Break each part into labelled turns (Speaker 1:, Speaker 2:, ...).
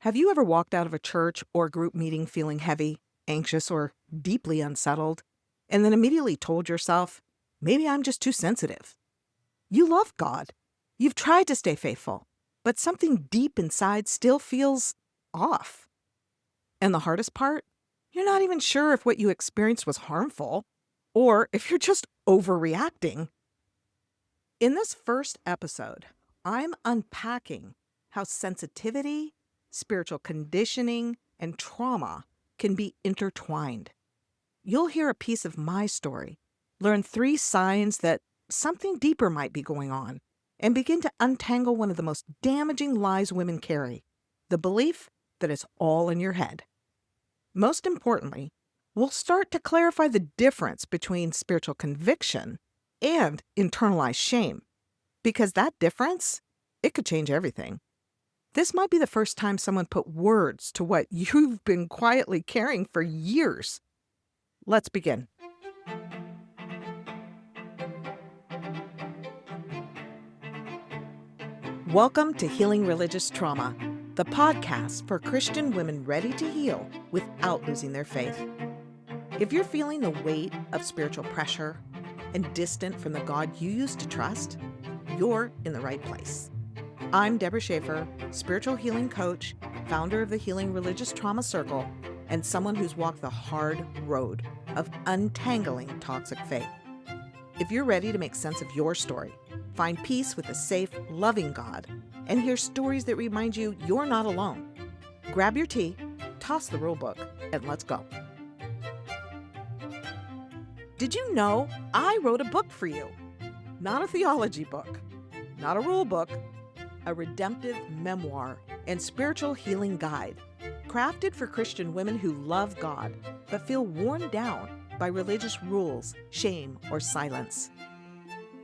Speaker 1: Have you ever walked out of a church or group meeting feeling heavy, anxious, or deeply unsettled, and then immediately told yourself, maybe I'm just too sensitive? You love God. You've tried to stay faithful, but something deep inside still feels off. And the hardest part? You're not even sure if what you experienced was harmful or if you're just overreacting. In this first episode, I'm unpacking how sensitivity, spiritual conditioning, and trauma can be intertwined. You'll hear a piece of my story, learn 3 signs that something deeper might be going on, and begin to untangle one of the most damaging lies women carry, the belief that it's all in your head. Most importantly, we'll start to clarify the difference between spiritual conviction and internalized shame, because that difference, it could change everything. This might be the first time someone put words to what you've been quietly carrying for years. Let's begin. Welcome to Healing Religious Trauma, the podcast for Christian women ready to heal without losing their faith. If you're feeling the weight of spiritual pressure and distant from the God you used to trust, you're in the right place. I'm Deborah Schaefer, spiritual healing coach, founder of the Healing Religious Trauma Circle, and someone who's walked the hard road of untangling toxic faith. If you're ready to make sense of your story, find peace with a safe, loving God, and hear stories that remind you you're not alone, grab your tea, toss the rule book, and let's go. Did you know I wrote a book for you? Not a theology book, not a rule book, a redemptive memoir and spiritual healing guide, crafted for Christian women who love God but feel worn down by religious rules, shame, or silence.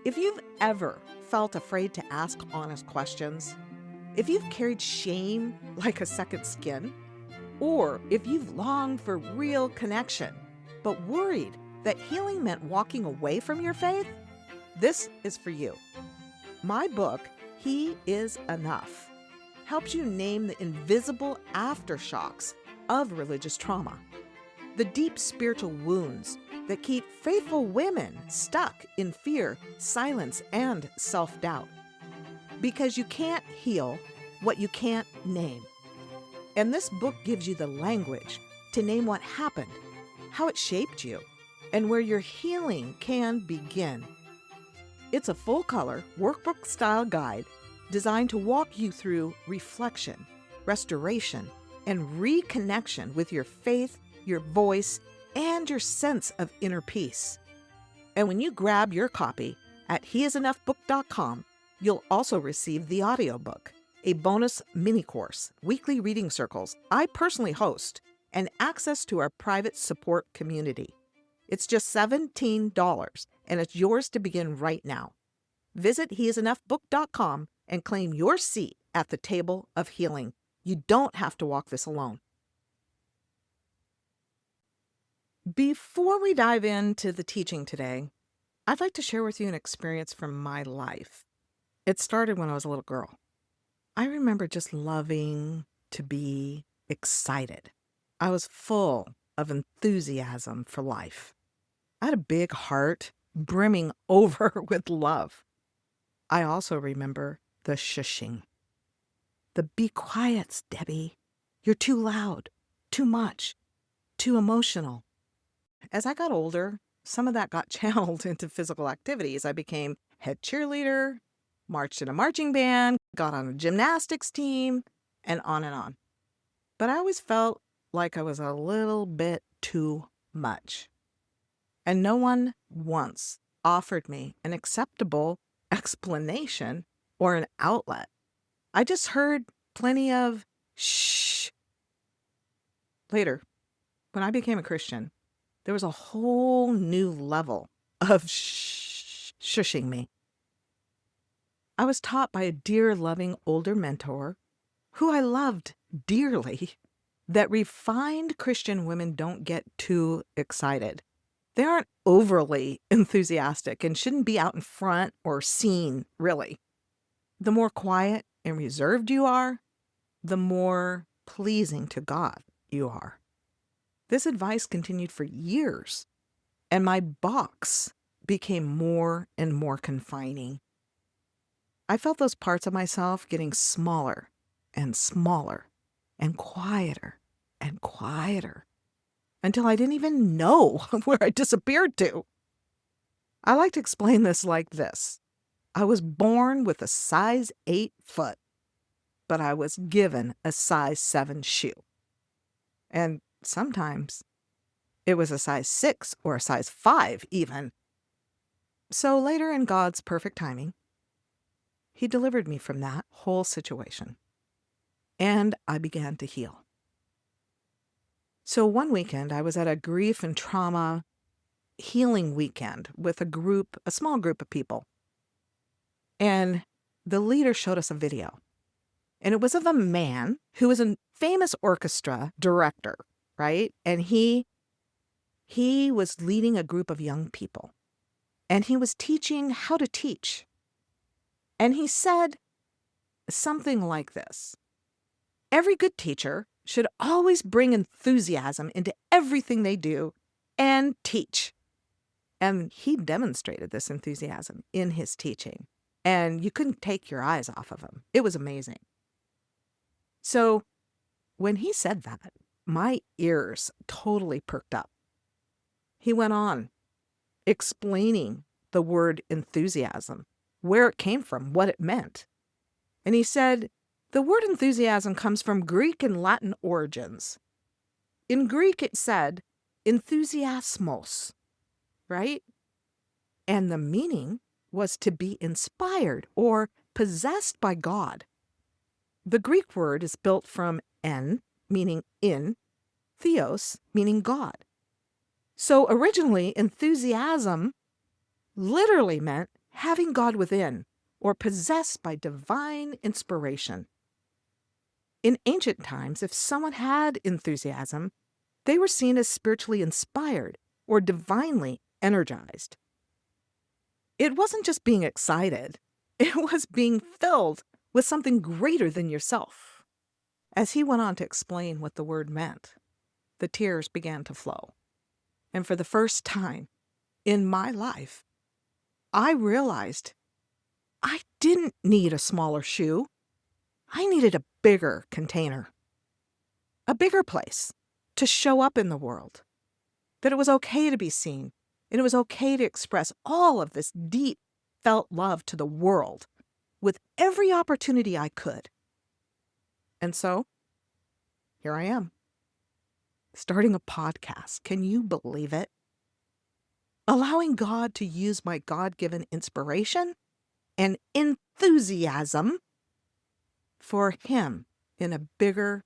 Speaker 1: If you've ever felt afraid to ask honest questions, if you've carried shame like a second skin, or if you've longed for real connection but worried that healing meant walking away from your faith, this is for you. My book, He Is Enough, helps you name the invisible aftershocks of religious trauma, the deep spiritual wounds that keep faithful women stuck in fear, silence, and self-doubt. Because you can't heal what you can't name. And this book gives you the language to name what happened, how it shaped you, and where your healing can begin. It's a full-color, workbook-style guide designed to walk you through reflection, restoration, and reconnection with your faith, your voice, and your sense of inner peace. And when you grab your copy at heisenoughbook.com, you'll also receive the audiobook, a bonus mini-course, weekly reading circles I personally host, and access to our private support community. It's just $17, and it's yours to begin right now. Visit heisenoughbook.com and claim your seat at the table of healing. You don't have to walk this alone. Before we dive into the teaching today, I'd like to share with you an experience from my life. It started when I was a little girl. I remember just loving to be excited. I was full of enthusiasm for life. I had a big heart brimming over with love. I also remember the shushing. The be quiets, Debbie. You're too loud, too much, too emotional. As I got older, some of that got channeled into physical activities. I became head cheerleader, marched in a marching band, got on a gymnastics team, and on and on. But I always felt like I was a little bit too much. And no one once offered me an acceptable explanation or an outlet. I just heard plenty of shh. Later, when I became a Christian, there was a whole new level of shushing me. I was taught by a dear, loving older mentor who I loved dearly that refined Christian women don't get too excited. They aren't overly enthusiastic and shouldn't be out in front or seen, really. The more quiet and reserved you are, the more pleasing to God you are. This advice continued for years, and my box became more and more confining. I felt those parts of myself getting smaller and smaller and quieter until I didn't even know where I disappeared to. I like to explain this like this. I was born with a size 8 foot, but I was given a size 7 shoe. And sometimes it was a size 6 or a size 5 even. So later in God's perfect timing, He delivered me from that whole situation. And I began to heal. So one weekend, I was at a grief and trauma healing weekend with a small group of people. And the leader showed us a video. And it was of a man who was a famous orchestra director, right? And he was leading a group of young people. And he was teaching how to teach. And he said something like this: every good teacher should always bring enthusiasm into everything they do and teach. And he demonstrated this enthusiasm in his teaching. And you couldn't take your eyes off of him. It was amazing. So when he said that, my ears totally perked up. He went on explaining the word enthusiasm, where it came from, what it meant. And he said, the word enthusiasm comes from Greek and Latin origins. In Greek, it said enthusiasmos, right? And the meaning was to be inspired or possessed by God. The Greek word is built from en, meaning in, theos, meaning God. So originally, enthusiasm literally meant having God within or possessed by divine inspiration. In ancient times, if someone had enthusiasm, they were seen as spiritually inspired or divinely energized. It wasn't just being excited, it was being filled with something greater than yourself. As he went on to explain what the word meant, the tears began to flow. And for the first time in my life, I realized I didn't need a smaller shoe. I needed a bigger container, a bigger place to show up in the world, that it was okay to be seen, and it was okay to express all of this deep felt love to the world with every opportunity I could. And so, here I am, starting a podcast. Can you believe it? Allowing God to use my God-given inspiration and enthusiasm for Him in a bigger,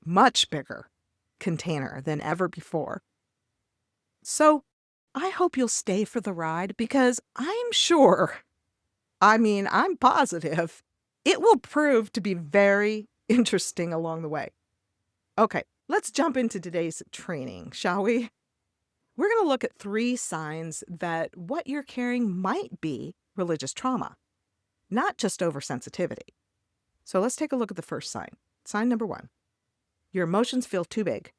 Speaker 1: much bigger container than ever before. So I hope you'll stay for the ride because I'm positive it will prove to be very interesting along the way. Okay, let's jump into today's training, shall we? We're going to look at 3 signs that what you're carrying might be religious trauma, not just oversensitivity. So let's take a look at the first sign. Sign number 1. Your emotions feel too big,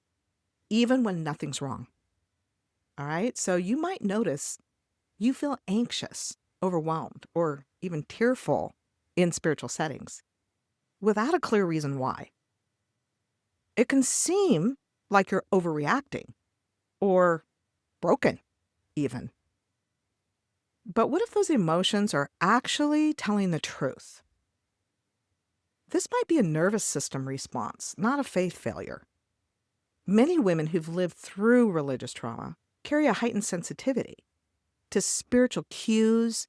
Speaker 1: even when nothing's wrong. All right, so you might notice you feel anxious, overwhelmed, or even tearful in spiritual settings without a clear reason why. It can seem like you're overreacting or broken, even. But what if those emotions are actually telling the truth? This might be a nervous system response, not a faith failure. Many women who've lived through religious trauma carry a heightened sensitivity to spiritual cues,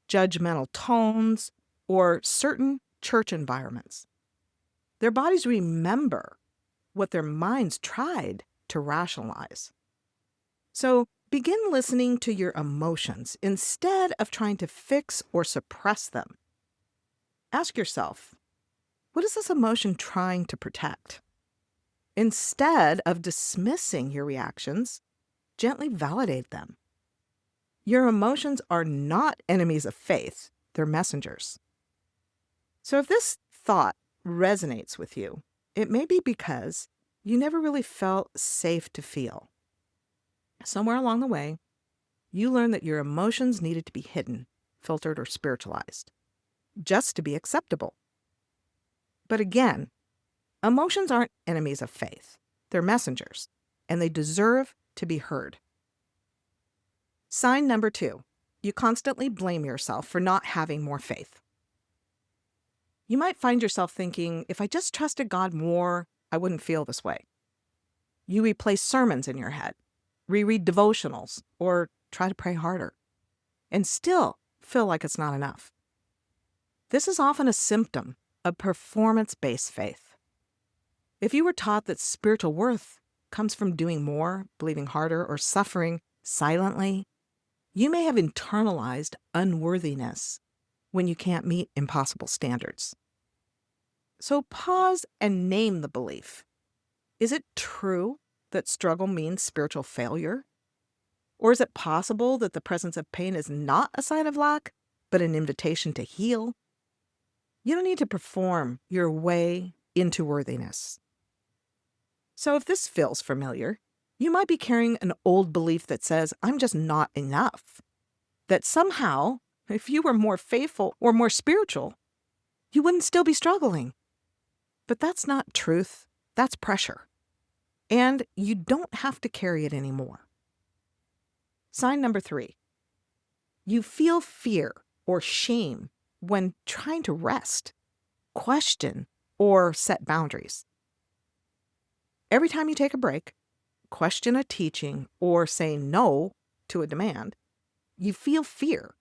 Speaker 1: judgmental tones, or certain church environments. Their bodies remember what their minds tried to rationalize. So begin listening to your emotions instead of trying to fix or suppress them. Ask yourself, what is this emotion trying to protect? Instead of dismissing your reactions, gently validate them. Your emotions are not enemies of faith, they're messengers. So if this thought resonates with you, It may be because you never really felt safe to feel. Somewhere along the way, you learned that your emotions needed to be hidden, filtered, or spiritualized, just to be acceptable. But again, emotions aren't enemies of faith. They're messengers, and they deserve to be heard. Sign number 2, you constantly blame yourself for not having more faith. You might find yourself thinking, if I just trusted God more, I wouldn't feel this way. You replay sermons in your head, reread devotionals, or try to pray harder, and still feel like it's not enough. This is often a symptom of performance-based faith. If you were taught that spiritual worth comes from doing more, believing harder, or suffering silently, you may have internalized unworthiness when you can't meet impossible standards. So pause and name the belief. Is it true that struggle means spiritual failure? Or is it possible that the presence of pain is not a sign of lack, but an invitation to heal? You don't need to perform your way into worthiness. So if this feels familiar, you might be carrying an old belief that says, I'm just not enough. That somehow, if you were more faithful or more spiritual, you wouldn't still be struggling. But that's not truth, that's pressure. And you don't have to carry it anymore. Sign number 3, you feel fear or shame when trying to rest, question, or set boundaries. Every time you take a break, question a teaching, or say no to a demand, you feel fear,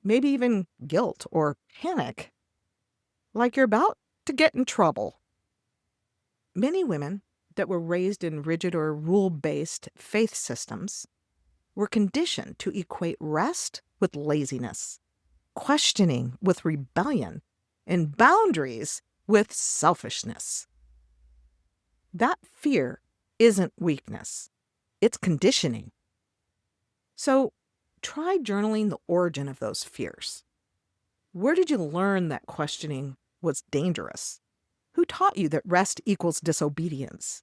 Speaker 1: maybe even guilt or panic, like you're about to get in trouble. Many women that were raised in rigid or rule-based faith systems were conditioned to equate rest with laziness, questioning with rebellion, and boundaries with selfishness. That fear isn't weakness, it's conditioning. So try journaling the origin of those fears. Where did you learn that questioning was dangerous? Who taught you that rest equals disobedience?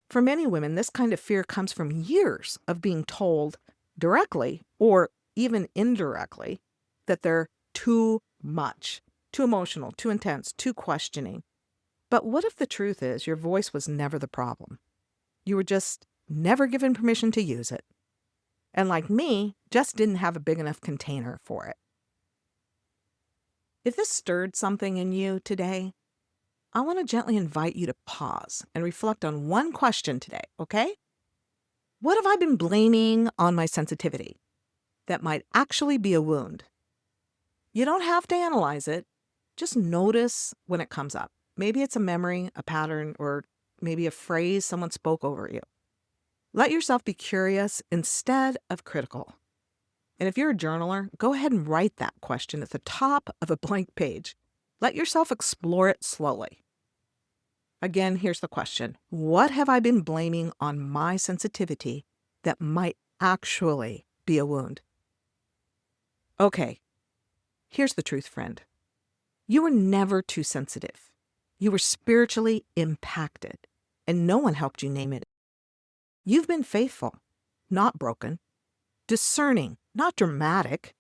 Speaker 1: For many women, this kind of fear comes from years of being told directly or even indirectly that they're too much, too emotional, too intense, too questioning. But what if the truth is your voice was never the problem? You were just never given permission to use it. And like me, just didn't have a big enough container for it. If this stirred something in you today, I want to gently invite you to pause and reflect on one question today, okay? What have I been blaming on my sensitivity that might actually be a wound? You don't have to analyze it. Just notice when it comes up. Maybe it's a memory, a pattern, or maybe a phrase someone spoke over you. Let yourself be curious instead of critical. And if you're a journaler, go ahead and write that question at the top of a blank page. Let yourself explore it slowly. Again, here's the question. What have I been blaming on my sensitivity that might actually be a wound? Okay, here's the truth, friend. You were never too sensitive. You were spiritually impacted, and no one helped you name it. You've been faithful, not broken, discerning, not dramatic.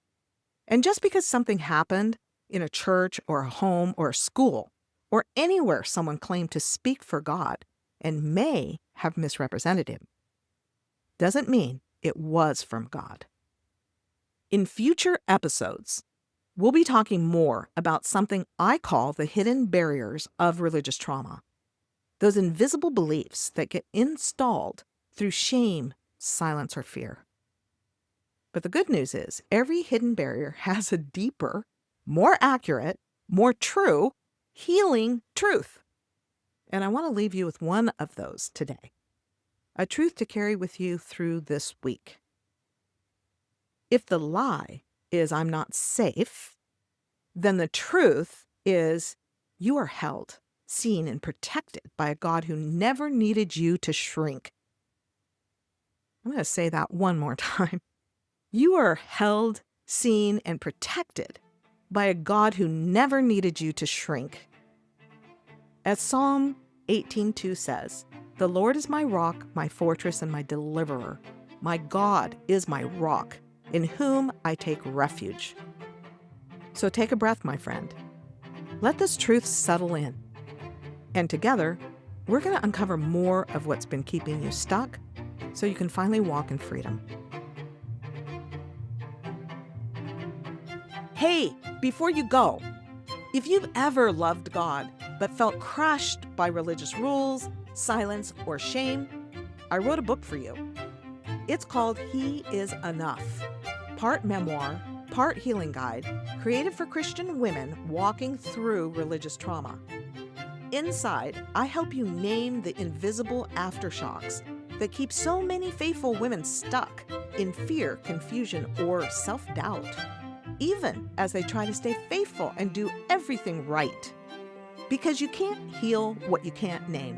Speaker 1: And just because something happened in a church or a home or a school or anywhere someone claimed to speak for God and may have misrepresented him, doesn't mean it was from God. In future episodes, we'll be talking more about something I call the hidden barriers of religious trauma, those invisible beliefs that get installed through shame, silence, or fear. But the good news is every hidden barrier has a deeper, more accurate, more true, healing truth. And I want to leave you with one of those today, a truth to carry with you through this week. If the lie is I'm not safe, then the truth is you are held, seen, and protected by a God who never needed you to shrink. I'm going to say that one more time. You are held, seen, and protected by a God who never needed you to shrink. As Psalm 18:2 says, "The Lord is my rock, my fortress, and my deliverer. My God is my rock, in whom I take refuge." So take a breath, my friend. Let this truth settle in. And together, we're going to uncover more of what's been keeping you stuck so you can finally walk in freedom. Hey, before you go, if you've ever loved God but felt crushed by religious rules, silence, or shame, I wrote a book for you. It's called He Is Enough. Part memoir, part healing guide, created for Christian women walking through religious trauma. Inside, I help you name the invisible aftershocks that keep so many faithful women stuck in fear, confusion, or self-doubt, even as they try to stay faithful and do everything right. Because you can't heal what you can't name.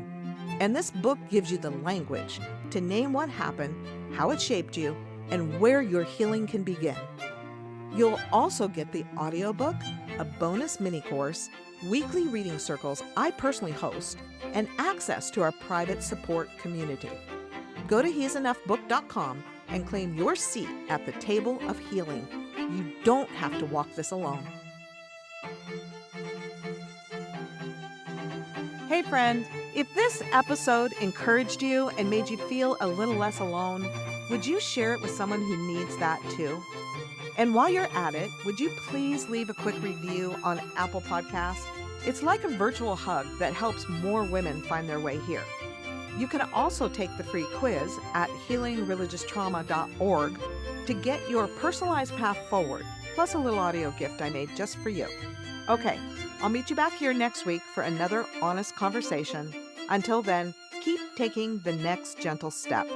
Speaker 1: And this book gives you the language to name what happened, how it shaped you, and where your healing can begin. You'll also get the audiobook, a bonus mini course, weekly reading circles I personally host, and access to our private support community. Go to heesenoughbook.com and claim your seat at the table of healing. You don't have to walk this alone. Hey friend, if this episode encouraged you and made you feel a little less alone, would you share it with someone who needs that too? And while you're at it, would you please leave a quick review on Apple Podcasts? It's like a virtual hug that helps more women find their way here. You can also take the free quiz at healingreligionstrauma.org to get your personalized path forward, plus a little audio gift I made just for you. Okay, I'll meet you back here next week for another honest conversation. Until then, keep taking the next gentle step.